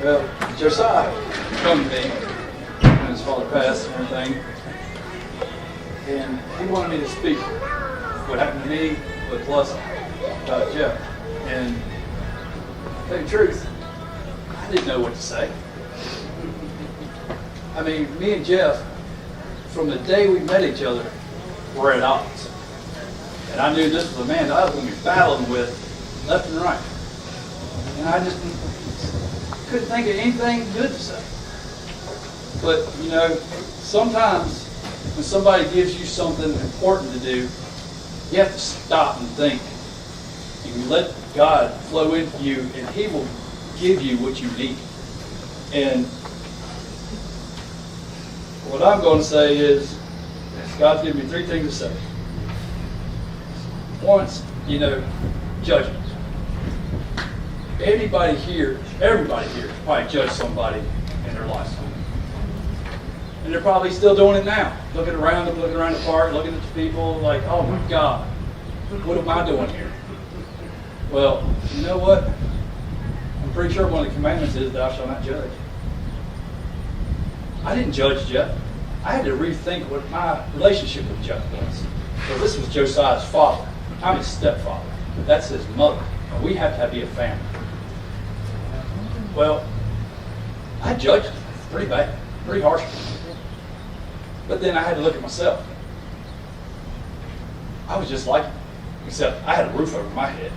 Well, Josiah come to me when his father passed and everything, and he wanted me to speak what happened to me, but plus about Jeff. And to tell you the truth, I didn't know what to say. I mean, me and Jeff, from the day we met each other, were at odds. And I knew this was a man that I was going to be battling with left and right. And I just couldn't think of anything good to say. But, you know, sometimes when somebody gives you something important to do, you have to stop and think. And you let God flow into you, and He will give you what you need. And what I'm going to say is, God's given me 3 things to say. Once, you know, judgment. Everybody here probably judged somebody in their lifetime. And they're probably still doing it now. Looking around them, looking around the park, looking at the people like, oh my God, what am I doing here? Well, you know what? I'm pretty sure one of the commandments is thou shalt not judge. I didn't judge Jeff. I had to rethink what my relationship with Jeff was. So this was Josiah's father. I'm his stepfather. That's his mother. And we have to be a family. Well, I judged him pretty bad, pretty harshly. But then I had to look at myself. I was just like him, except I had a roof over my head.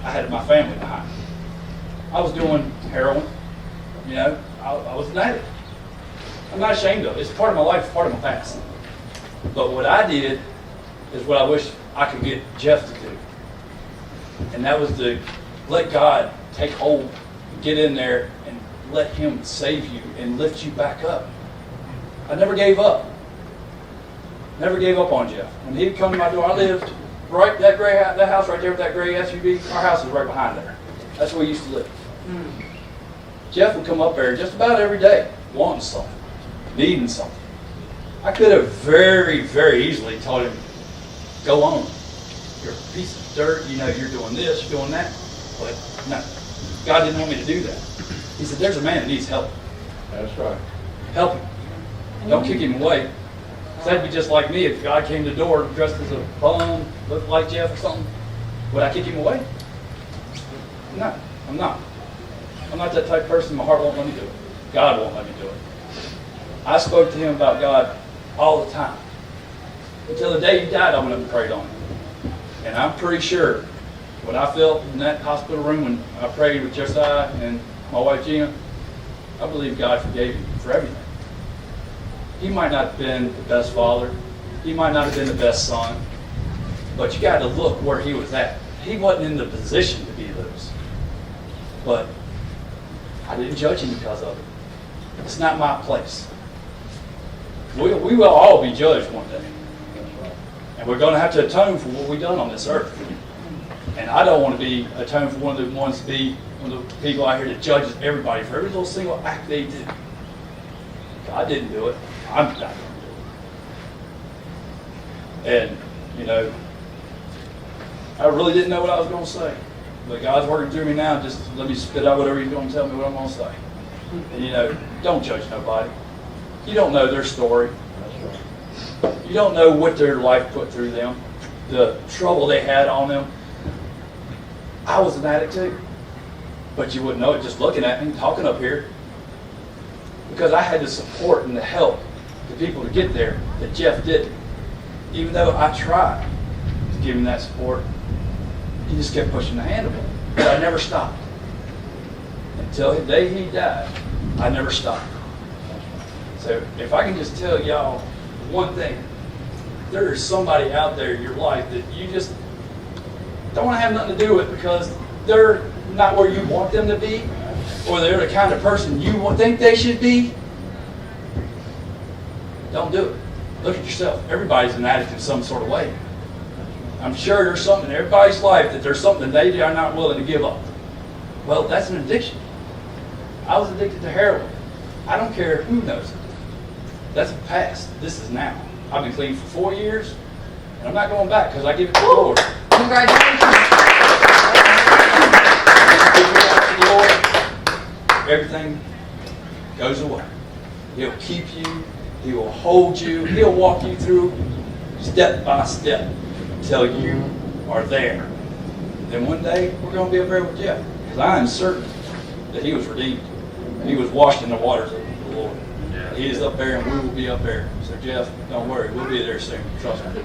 I had my family behind me. I was doing heroin. You know, I was an addict. I'm not ashamed of it. It's part of my life, part of my past. But what I did is what I wish I could get Jeff to do. And that was to let God take hold, get in there, and let Him save you and lift you back up. I never gave up. Never gave up on Jeff. When he'd come to my door, I lived right that house right there with that gray SUV. Our house is right behind there. That's where we used to live. Jeff would come up there just about every day, wanting something, needing something. I could have very, very easily told him, go on. You're a piece of dirt, you know, you're doing this, you're doing that. But no, God didn't want me to do that. He said, there's a man that needs help. That's right. Help him. Don't kick him away. That'd be just like me if God came to the door dressed as a bum, looked like Jeff or something. Would I kick him away? No, I'm not. I'm not that type of person. My heart won't let me do it. God won't let me do it. I spoke to him about God all the time. Until the day he died, I went up and prayed on him. And I'm pretty sure what I felt in that hospital room when I prayed with Josiah and my wife Gina, I believe God forgave me for everything. He might not have been the best father. He might not have been the best son. But you got to look where he was at. He wasn't in the position to be those. But I didn't judge him because of it. It's not my place. We will all be judged one day. And we're going to have to atone for what we've done on this earth. And I don't want to be atoned for one of the ones to be one of the people out here that judges everybody for every little single act they do. God didn't do it. I'm not going to do it. And, you know, I really didn't know what I was going to say. But God's working through me now. Just let me spit out whatever He's going to tell me what I'm going to say. And, you know, don't judge nobody. You don't know their story. You don't know what their life put through them, the trouble they had on them. I was an addict too. But you wouldn't know it just looking at me, talking up here. Because I had the support and the help the people to get there that Jeff didn't. Even though I tried to give him that support, he just kept pushing the handle. But I never stopped. Until the day he died, I never stopped. So if I can just tell y'all one thing, there is somebody out there in your life that you just don't want to have nothing to do with because they're not where you want them to be, or they're the kind of person you think they should be. Don't do it. Look at yourself. Everybody's an addict in some sort of way. I'm sure there's something in everybody's life that there's something they are not willing to give up. Well, that's an addiction. I was addicted to heroin. I don't care who knows it. That's the past. This is now. I've been clean for 4 years, and I'm not going back because I give it to the Lord. Congratulations. Lord, everything goes away. He'll keep you. He will hold you. He'll walk you through step by step until you are there. Then one day, we're going to be up there with Jeff. Because I am certain that he was redeemed. He was washed in the waters of the Lord. He is up there and we will be up there. So Jeff, don't worry. We'll be there soon. Trust me.